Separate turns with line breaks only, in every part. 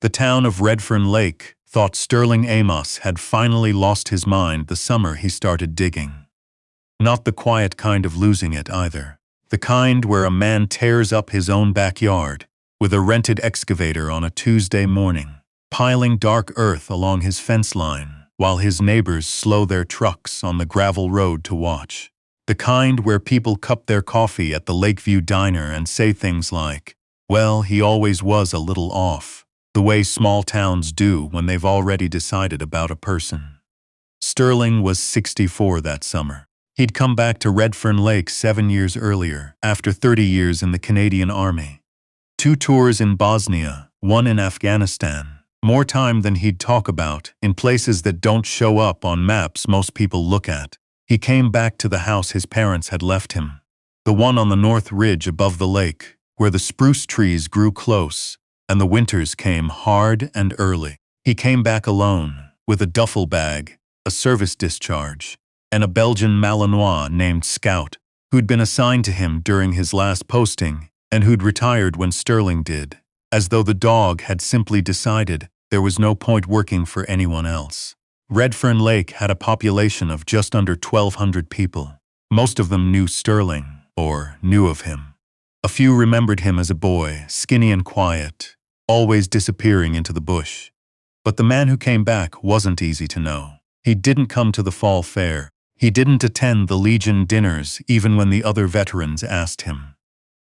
The town of Redfern Lake thought Sterling Amos had finally lost his mind the summer he started digging. Not the quiet kind of losing it either. The kind where a man tears up his own backyard with a rented excavator on a Tuesday morning, piling dark earth along his fence line while his neighbors slow their trucks on the gravel road to watch. The kind where people cup their coffee at the Lakeview Diner and say things like, "Well, he always was a little off," the way small towns do when they've already decided about a person. Sterling was 64 that summer. He'd come back to Redfern Lake 7 years earlier, after 30 years in the Canadian Army. 2 tours in Bosnia, 1 in Afghanistan. More time than he'd talk about, in places that don't show up on maps most people look at. He came back to the house his parents had left him. The one on the north ridge above the lake, where the spruce trees grew close, and the winters came hard and early. He came back alone, with a duffel bag, a service discharge, and a Belgian Malinois named Scout, who'd been assigned to him during his last posting and who'd retired when Sterling did, as though the dog had simply decided there was no point working for anyone else. Redfern Lake had a population of just under 1,200 people. Most of them knew Sterling, or knew of him. A few remembered him as a boy, skinny and quiet, always disappearing into the bush. But the man who came back wasn't easy to know. He didn't come to the fall fair. He didn't attend the Legion dinners even when the other veterans asked him.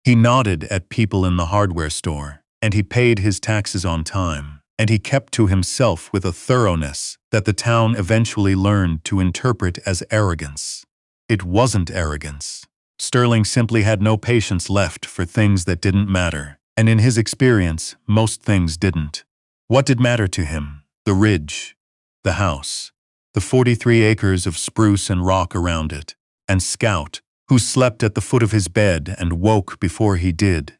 He nodded at people in the hardware store, and he paid his taxes on time, and he kept to himself with a thoroughness that the town eventually learned to interpret as arrogance. It wasn't arrogance. Sterling simply had no patience left for things that didn't matter, and in his experience, most things didn't. What did matter to him? The ridge, the house, the 43 acres of spruce and rock around it, and Scout, who slept at the foot of his bed and woke before he did.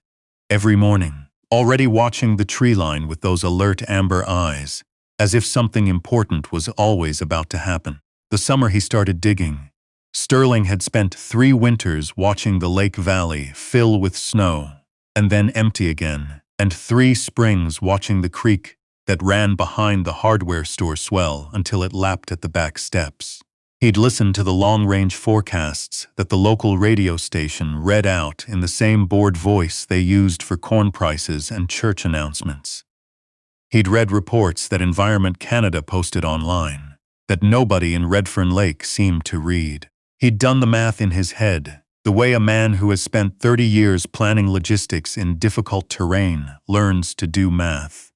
Every morning, already watching the tree line with those alert amber eyes, as if something important was always about to happen. The summer he started digging, Sterling had spent 3 winters watching the lake valley fill with snow, and then empty again, and 3 springs watching the creek that ran behind the hardware store swell until it lapped at the back steps. He'd listened to the long-range forecasts that the local radio station read out in the same bored voice they used for corn prices and church announcements. He'd read reports that Environment Canada posted online, that nobody in Redfern Lake seemed to read. He'd done the math in his head, the way a man who has spent 30 years planning logistics in difficult terrain learns to do math.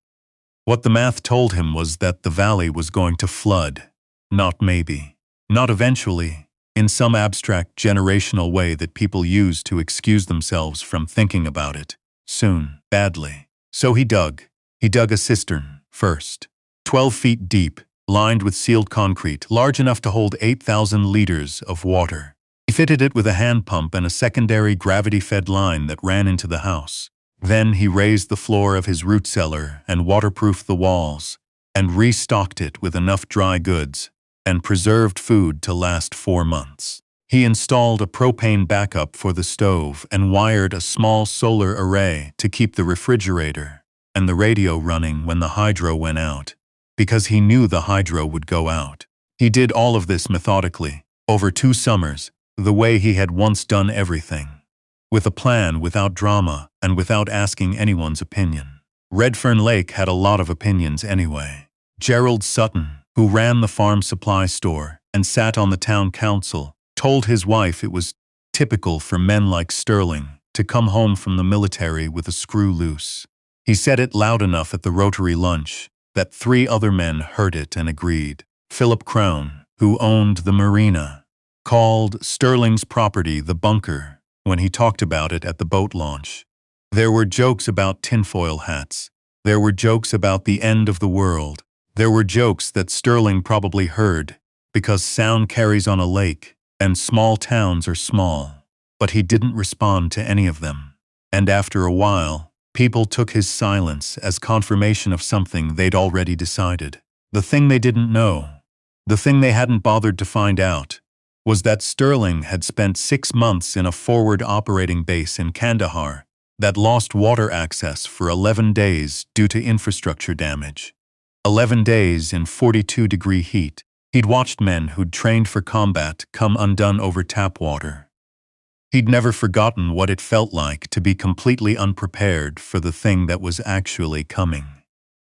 What the math told him was that the valley was going to flood. Not maybe. Not eventually, in some abstract generational way that people use to excuse themselves from thinking about it. Soon, badly. So he dug. He dug a cistern, first. 12 feet deep, lined with sealed concrete, large enough to hold 8,000 liters of water. He fitted it with a hand pump and a secondary gravity-fed line that ran into the house. Then he raised the floor of his root cellar and waterproofed the walls, and restocked it with enough dry goods and preserved food to last 4 months. He installed a propane backup for the stove and wired a small solar array to keep the refrigerator and the radio running when the hydro went out, because he knew the hydro would go out. He did all of this methodically, over 2 summers, the way he had once done everything. With a plan, without drama, and without asking anyone's opinion. Redfern Lake had a lot of opinions anyway. Gerald Sutton, who ran the farm supply store and sat on the town council, told his wife it was typical for men like Sterling to come home from the military with a screw loose. He said it loud enough at the Rotary lunch that 3 other men heard it and agreed. Philip Crown, who owned the marina, called Sterling's property the bunker when he talked about it at the boat launch. There were jokes about tinfoil hats. There were jokes about the end of the world. There were jokes that Sterling probably heard, because sound carries on a lake, and small towns are small. But he didn't respond to any of them. And after a while, people took his silence as confirmation of something they'd already decided. The thing they didn't know, the thing they hadn't bothered to find out, was that Sterling had spent 6 months in a forward operating base in Kandahar, that lost water access for 11 days due to infrastructure damage. 11 days in 42-degree heat. He'd watched men who'd trained for combat come undone over tap water. He'd never forgotten what it felt like to be completely unprepared for the thing that was actually coming.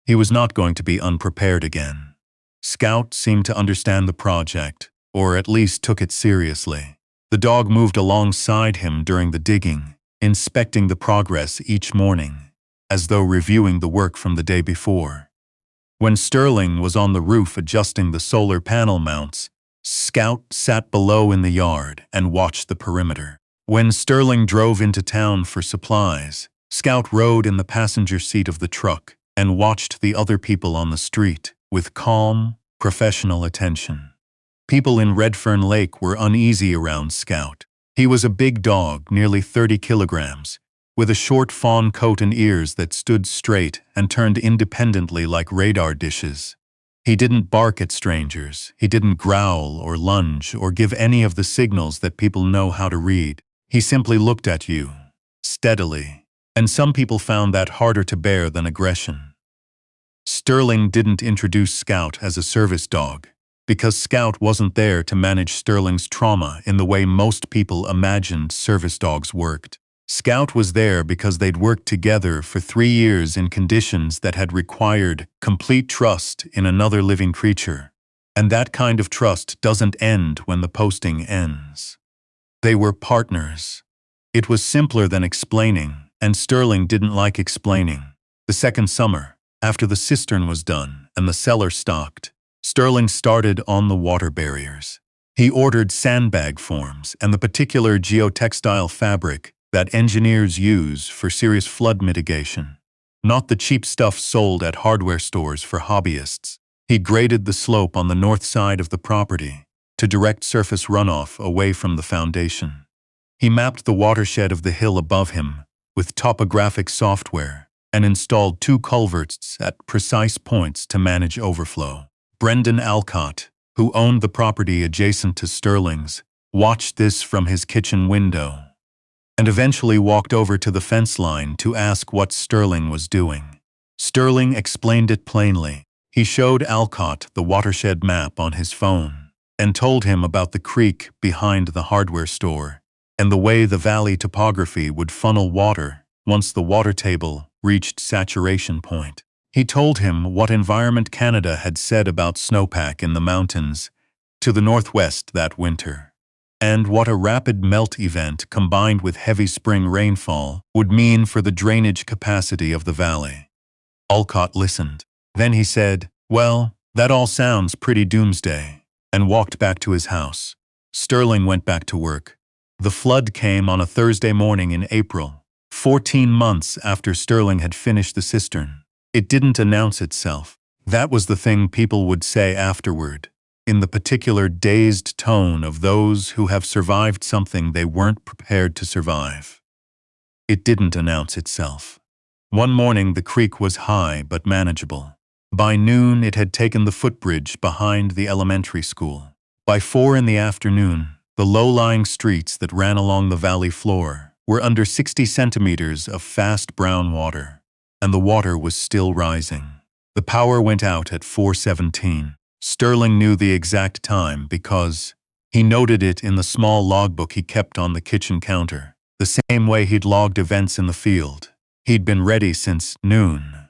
He was not going to be unprepared again. Scout seemed to understand the project, or at least took it seriously. The dog moved alongside him during the digging, inspecting the progress each morning, as though reviewing the work from the day before. When Sterling was on the roof adjusting the solar panel mounts, Scout sat below in the yard and watched the perimeter. When Sterling drove into town for supplies, Scout rode in the passenger seat of the truck and watched the other people on the street with calm, professional attention. People in Redfern Lake were uneasy around Scout. He was a big dog, nearly 30 kilograms, with a short fawn coat and ears that stood straight and turned independently like radar dishes. He didn't bark at strangers, he didn't growl or lunge or give any of the signals that people know how to read. He simply looked at you, steadily, and some people found that harder to bear than aggression. Sterling didn't introduce Scout as a service dog, because Scout wasn't there to manage Sterling's trauma in the way most people imagined service dogs worked. Scout was there because they'd worked together for 3 years in conditions that had required complete trust in another living creature, and that kind of trust doesn't end when the posting ends. They were partners. It was simpler than explaining, and Sterling didn't like explaining. The second summer, after the cistern was done and the cellar stocked, Sterling started on the water barriers. He ordered sandbag forms and the particular geotextile fabric that engineers use for serious flood mitigation, not the cheap stuff sold at hardware stores for hobbyists. He graded the slope on the north side of the property to direct surface runoff away from the foundation. He mapped the watershed of the hill above him with topographic software and installed 2 culverts at precise points to manage overflow. Brendan Alcott, who owned the property adjacent to Sterling's, watched this from his kitchen window and eventually walked over to the fence line to ask what Sterling was doing. Sterling explained it plainly. He showed Alcott the watershed map on his phone and told him about the creek behind the hardware store and the way the valley topography would funnel water once the water table reached saturation point. He told him what Environment Canada had said about snowpack in the mountains to the northwest that winter, and what a rapid melt event combined with heavy spring rainfall would mean for the drainage capacity of the valley. Alcott listened. Then he said, "Well, that all sounds pretty doomsday," and walked back to his house. Sterling went back to work. The flood came on a Thursday morning in April, 14 months after Sterling had finished the cistern. It didn't announce itself. That was the thing people would say afterward, in the particular dazed tone of those who have survived something they weren't prepared to survive. It didn't announce itself. One morning the creek was high but manageable. By noon it had taken the footbridge behind the elementary school. By 4 in the afternoon, the low-lying streets that ran along the valley floor were under 60 centimeters of fast brown water, and the water was still rising. The power went out at 4:17. Sterling knew the exact time because he noted it in the small logbook he kept on the kitchen counter, the same way he'd logged events in the field. He'd been ready since noon,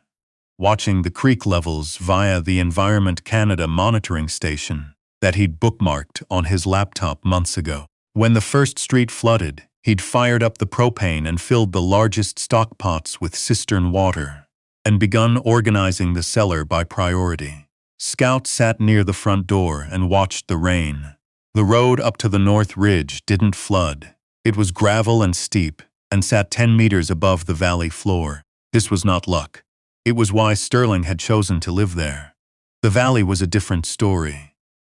watching the creek levels via the Environment Canada monitoring station that he'd bookmarked on his laptop months ago. When the first street flooded, he'd fired up the propane and filled the largest stock pots with cistern water and begun organizing the cellar by priority. Scout sat near the front door and watched the rain. The road up to the north ridge didn't flood. It was gravel and steep and sat 10 meters above the valley floor. This was not luck. It was why Sterling had chosen to live there. The valley was a different story.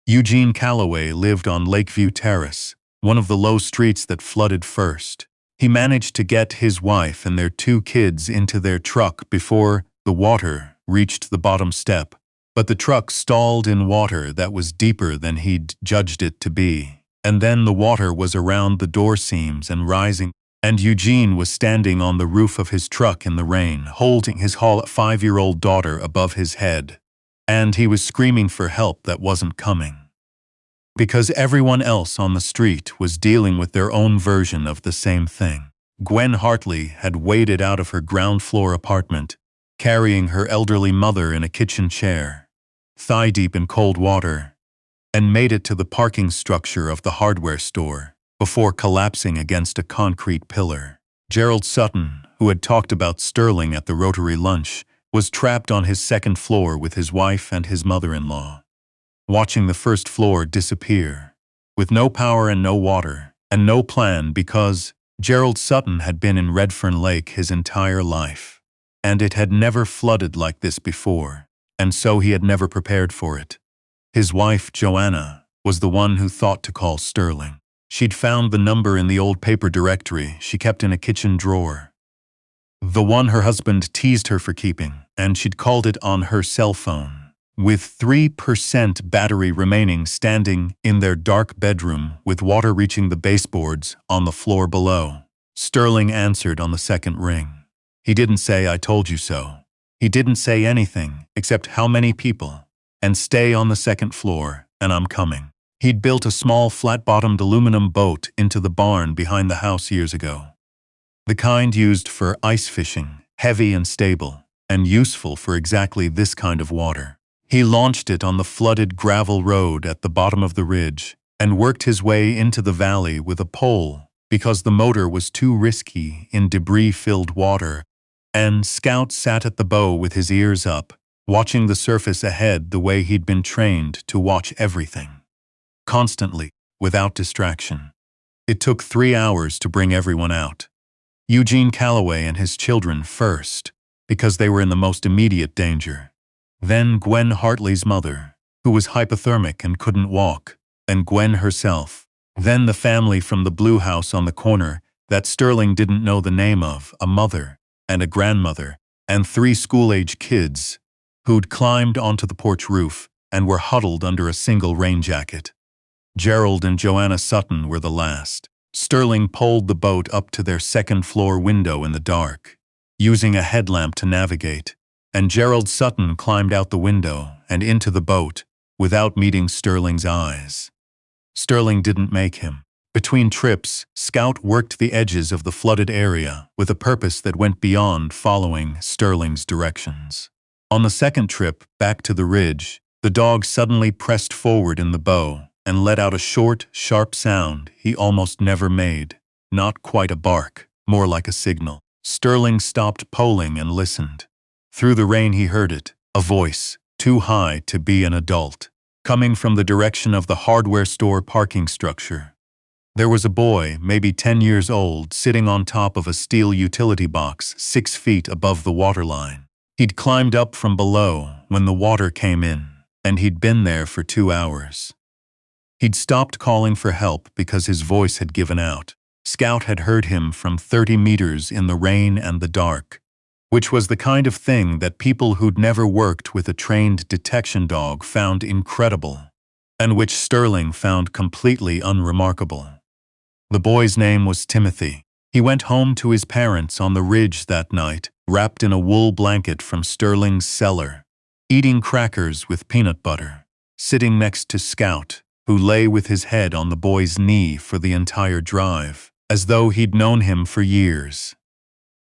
Eugene Calloway lived on Lakeview Terrace, one of the low streets that flooded first. He managed to get his wife and their 2 kids into their truck before the water reached the bottom step, but the truck stalled in water that was deeper than he'd judged it to be, and then the water was around the door seams and rising. And Eugene was standing on the roof of his truck in the rain, holding his 5-year-old daughter above his head. And he was screaming for help that wasn't coming. Because everyone else on the street was dealing with their own version of the same thing. Gwen Hartley had waded out of her ground-floor apartment, carrying her elderly mother in a kitchen chair, thigh-deep in cold water, and made it to the parking structure of the hardware store before collapsing against a concrete pillar. Gerald Sutton, who had talked about Sterling at the Rotary lunch, was trapped on his second floor with his wife and his mother-in-law, watching the first floor disappear, with no power and no water, and no plan because Gerald Sutton had been in Redfern Lake his entire life, and it had never flooded like this before, and so he had never prepared for it. His wife, Joanna, was the one who thought to call Sterling. She'd found the number in the old paper directory she kept in a kitchen drawer, the one her husband teased her for keeping, and she'd called it on her cell phone. With 3% battery remaining, standing in their dark bedroom with water reaching the baseboards on the floor below, Sterling answered on the second ring. He didn't say, "I told you so." He didn't say anything except how many people, and stay on the second floor, and I'm coming. He'd built a small flat-bottomed aluminum boat into the barn behind the house years ago. The kind used for ice fishing, heavy and stable, and useful for exactly this kind of water. He launched it on the flooded gravel road at the bottom of the ridge and worked his way into the valley with a pole because the motor was too risky in debris-filled water, and Scout sat at the bow with his ears up, watching the surface ahead the way he'd been trained to watch everything. Constantly, without distraction. It took 3 hours to bring everyone out. Eugene Calloway and his children first, because they were in the most immediate danger. Then Gwen Hartley's mother, who was hypothermic and couldn't walk, and Gwen herself. Then the family from the blue house on the corner that Sterling didn't know the name of, a mother and a grandmother, and 3 school-age kids who'd climbed onto the porch roof and were huddled under a single rain jacket. Gerald and Joanna Sutton were the last. Sterling poled the boat up to their second-floor window in the dark, using a headlamp to navigate, and Gerald Sutton climbed out the window and into the boat without meeting Sterling's eyes. Sterling didn't make him. Between trips, Scout worked the edges of the flooded area with a purpose that went beyond following Sterling's directions. On the second trip back to the ridge, the dog suddenly pressed forward in the bow and let out a short, sharp sound he almost never made. Not quite a bark, more like a signal. Sterling stopped poling and listened. Through the rain he heard it, a voice, too high to be an adult, coming from the direction of the hardware store parking structure. There was a boy, maybe 10 years old, sitting on top of a steel utility box 6 feet above the waterline. He'd climbed up from below when the water came in, and he'd been there for 2 hours. He'd stopped calling for help because his voice had given out. Scout had heard him from 30 meters in the rain and the dark, which was the kind of thing that people who'd never worked with a trained detection dog found incredible, and which Sterling found completely unremarkable. The boy's name was Timothy. He went home to his parents on the ridge that night, wrapped in a wool blanket from Sterling's cellar, eating crackers with peanut butter, sitting next to Scout, who lay with his head on the boy's knee for the entire drive, as though he'd known him for years.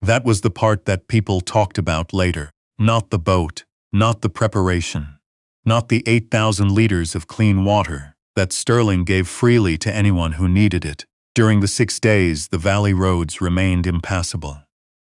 That was the part that people talked about later. Not the boat, not the preparation, not the 8,000 liters of clean water that Sterling gave freely to anyone who needed it. During the 6 days, the valley roads remained impassable.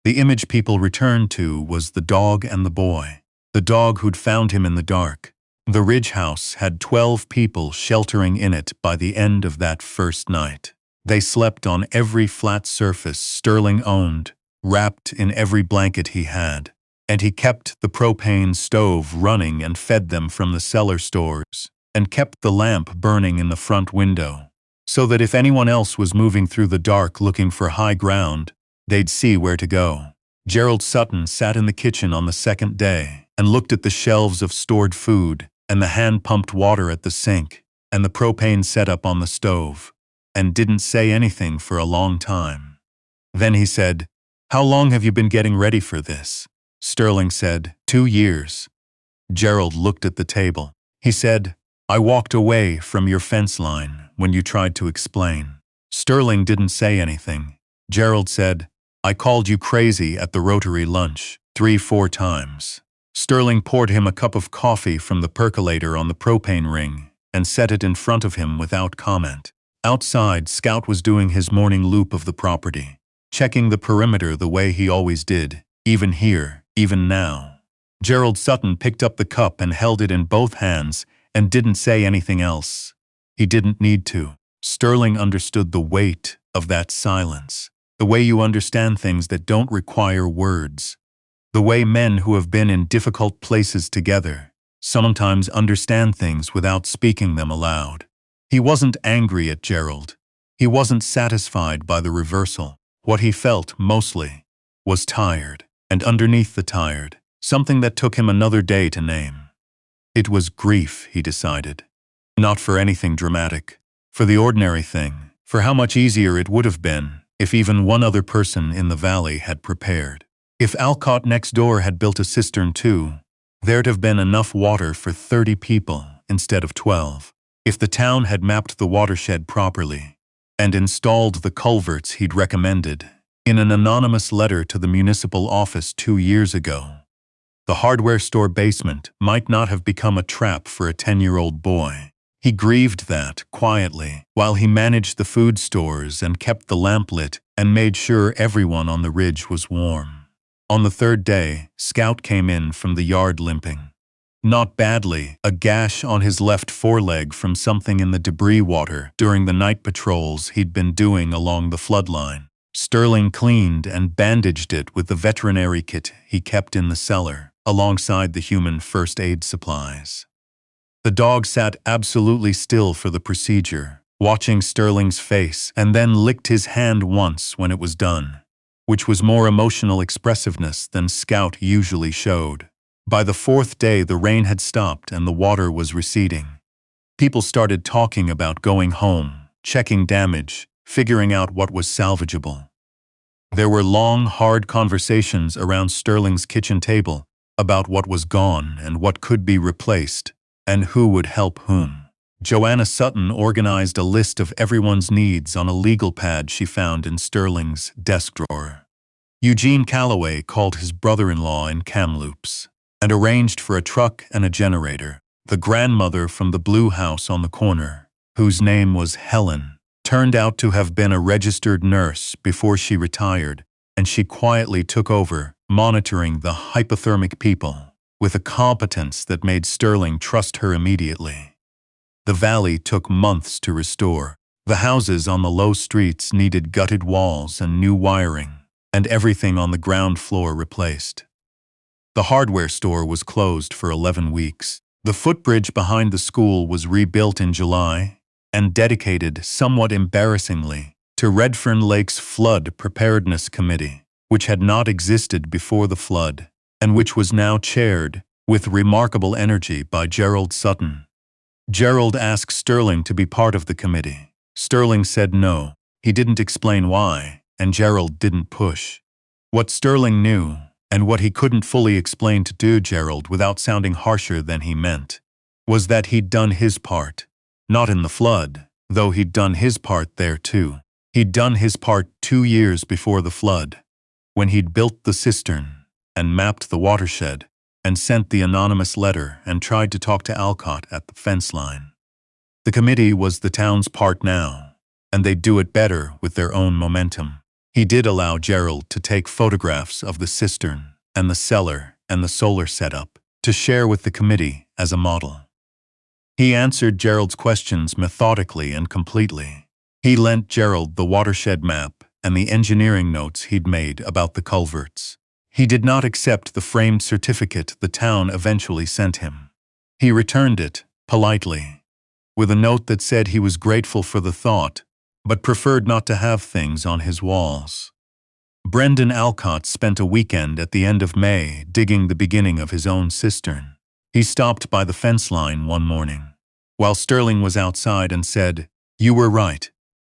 The image people returned to was the dog and the boy, the dog who'd found him in the dark. The ridge house had 12 people sheltering in it by the end of that first night. They slept on every flat surface Sterling owned, wrapped in every blanket he had, and he kept the propane stove running and fed them from the cellar stores, and kept the lamp burning in the front window, so that if anyone else was moving through the dark looking for high ground, they'd see where to go. Gerald Sutton sat in the kitchen on the second day and looked at the shelves of stored food and the hand-pumped water at the sink and the propane setup on the stove, and didn't say anything for a long time. Then he said, "How long have you been getting ready for this?" Sterling said, "2 years." Gerald looked at the table. He said, "I walked away from your fence line when you tried to explain." Sterling didn't say anything. Gerald said, "I called you crazy at the Rotary lunch 3-4 times." Sterling poured him a cup of coffee from the percolator on the propane ring and set it in front of him without comment. Outside, Scout was doing his morning loop of the property, checking the perimeter the way he always did, even here, even now. Gerald Sutton picked up the cup and held it in both hands and didn't say anything else. He didn't need to. Sterling understood the weight of that silence, the way you understand things that don't require words, the way men who have been in difficult places together sometimes understand things without speaking them aloud. He wasn't angry at Gerald. He wasn't satisfied by the reversal. What he felt, mostly, was tired, and underneath the tired, something that took him another day to name. It was grief, he decided. Not for anything dramatic, for the ordinary thing, for how much easier it would have been if even one other person in the valley had prepared. If Alcott next door had built a cistern too, there'd have been enough water for 30 people instead of 12. If the town had mapped the watershed properly and installed the culverts he'd recommended in an anonymous letter to the municipal office 2 years ago, the hardware store basement might not have become a trap for a 10-year-old boy. He grieved that, quietly, while he managed the food stores and kept the lamp lit and made sure everyone on the ridge was warm. On the 3rd day, Scout came in from the yard limping. Not badly, a gash on his left foreleg from something in the debris water during the night patrols he'd been doing along the floodline. Sterling cleaned and bandaged it with the veterinary kit he kept in the cellar, alongside the human first aid supplies. The dog sat absolutely still for the procedure, watching Sterling's face, and then licked his hand once when it was done, which was more emotional expressiveness than Scout usually showed. By the 4th day, the rain had stopped and the water was receding. People started talking about going home, checking damage, figuring out what was salvageable. There were long, hard conversations around Sterling's kitchen table about what was gone and what could be replaced, and who would help whom. Joanna Sutton organized a list of everyone's needs on a legal pad she found in Sterling's desk drawer. Eugene Calloway called his brother-in-law in Kamloops and arranged for a truck and a generator. The grandmother from the blue house on the corner, whose name was Helen, turned out to have been a registered nurse before she retired, and she quietly took over, monitoring the hypothermic people with a competence that made Sterling trust her immediately. The valley took months to restore. The houses on the low streets needed gutted walls and new wiring, and everything on the ground floor replaced. The hardware store was closed for 11 weeks. The footbridge behind the school was rebuilt in July and dedicated, somewhat embarrassingly, to Redfern Lake's Flood Preparedness Committee, which had not existed before the flood, and which was now chaired, with remarkable energy, by Gerald Sutton. Gerald asked Sterling to be part of the committee. Sterling said no. He didn't explain why, and Gerald didn't push. What Sterling knew, and what he couldn't fully explain to Gerald without sounding harsher than he meant, was that he'd done his part. Not in the flood, though he'd done his part there too. He'd done his part 2 years before the flood, when he'd built the cistern and mapped the watershed and sent the anonymous letter and tried to talk to Alcott at the fence line. The committee was the town's part now, and they'd do it better with their own momentum. He did allow Gerald to take photographs of the cistern and the cellar and the solar setup to share with the committee as a model. He answered Gerald's questions methodically and completely. He lent Gerald the watershed map and the engineering notes he'd made about the culverts. He did not accept the framed certificate the town eventually sent him. He returned it, politely, with a note that said he was grateful for the thought, but preferred not to have things on his walls. Brendan Alcott spent a weekend at the end of May digging the beginning of his own cistern. He stopped by the fence line one morning, while Sterling was outside, and said, "You were right.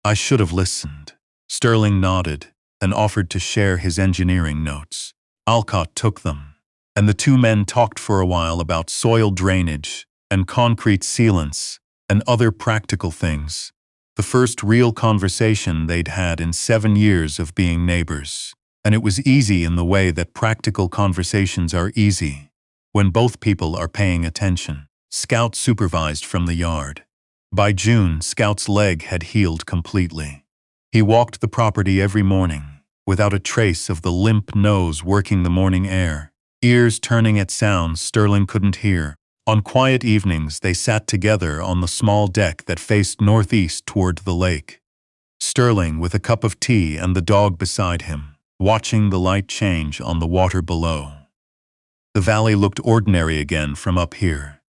I should have listened." Sterling nodded, and offered to share his engineering notes. Alcott took them, and the two men talked for a while about soil drainage and concrete sealants and other practical things. The first real conversation they'd had in 7 years of being neighbors. And it was easy in the way that practical conversations are easy, when both people are paying attention. Scout supervised from the yard. By June, Scout's leg had healed completely. He walked the property every morning, without a trace of the limp nose working the morning air, ears turning at sounds Sterling couldn't hear. On quiet evenings, they sat together on the small deck that faced northeast toward the lake. Sterling with a cup of tea and the dog beside him, watching the light change on the water below. The valley looked ordinary again from up here.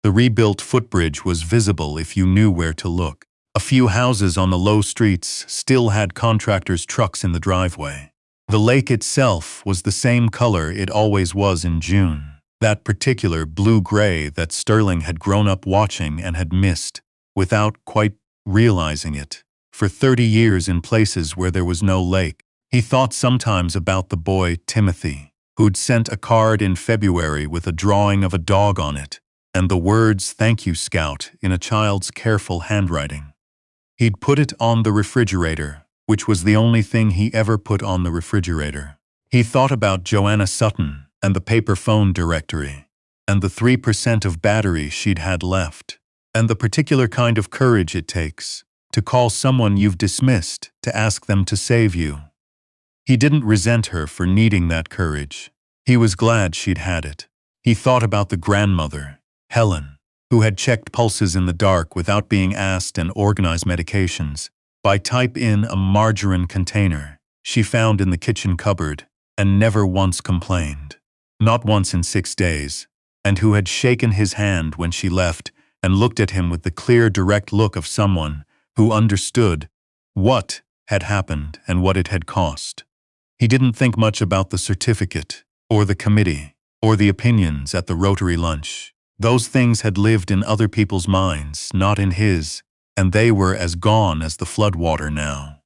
The rebuilt footbridge was visible if you knew where to look. A few houses on the low streets still had contractors' trucks in the driveway. The lake itself was the same color it always was in June. That particular blue-gray that Sterling had grown up watching and had missed, without quite realizing it, for 30 years in places where there was no lake. He thought sometimes about the boy, Timothy, who'd sent a card in February with a drawing of a dog on it, and the words, "Thank you, Scout," in a child's careful handwriting. He'd put it on the refrigerator, which was the only thing he ever put on the refrigerator. He thought about Joanna Sutton, and the paper phone directory, and the 3% of battery she'd had left, and the particular kind of courage it takes to call someone you've dismissed to ask them to save you. He didn't resent her for needing that courage. He was glad she'd had it. He thought about the grandmother, Helen, who had checked pulses in the dark without being asked and organized medications by type in a margarine container she found in the kitchen cupboard and never once complained. Not once in 6 days, and who had shaken his hand when she left and looked at him with the clear, direct look of someone who understood what had happened and what it had cost. He didn't think much about the certificate, or the committee, or the opinions at the Rotary lunch. Those things had lived in other people's minds, not in his, and they were as gone as the floodwater now.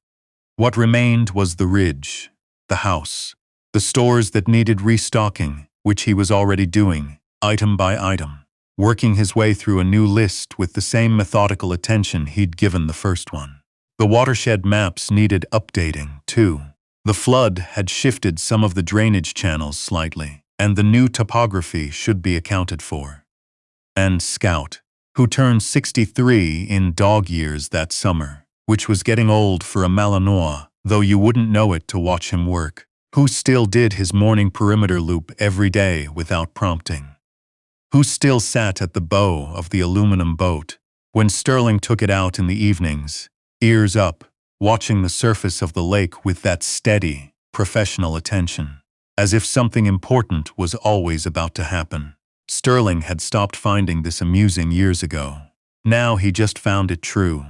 What remained was the ridge, the house, the stores that needed restocking, which he was already doing, item by item, working his way through a new list with the same methodical attention he'd given the first one. The watershed maps needed updating, too. The flood had shifted some of the drainage channels slightly, and the new topography should be accounted for. And Scout, who turned 63 in dog years that summer, which was getting old for a Malinois, though you wouldn't know it to watch him work, who still did his morning perimeter loop every day without prompting, who still sat at the bow of the aluminum boat when Sterling took it out in the evenings, ears up, watching the surface of the lake with that steady, professional attention, as if something important was always about to happen. Sterling had stopped finding this amusing years ago. Now he just found it true.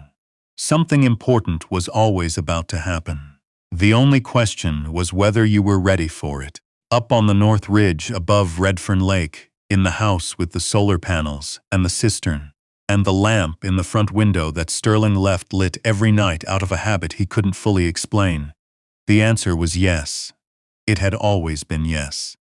Something important was always about to happen. The only question was whether you were ready for it. Up on the north ridge above Redfern Lake, in the house with the solar panels and the cistern, and the lamp in the front window that Sterling left lit every night out of a habit he couldn't fully explain, the answer was yes. It had always been yes.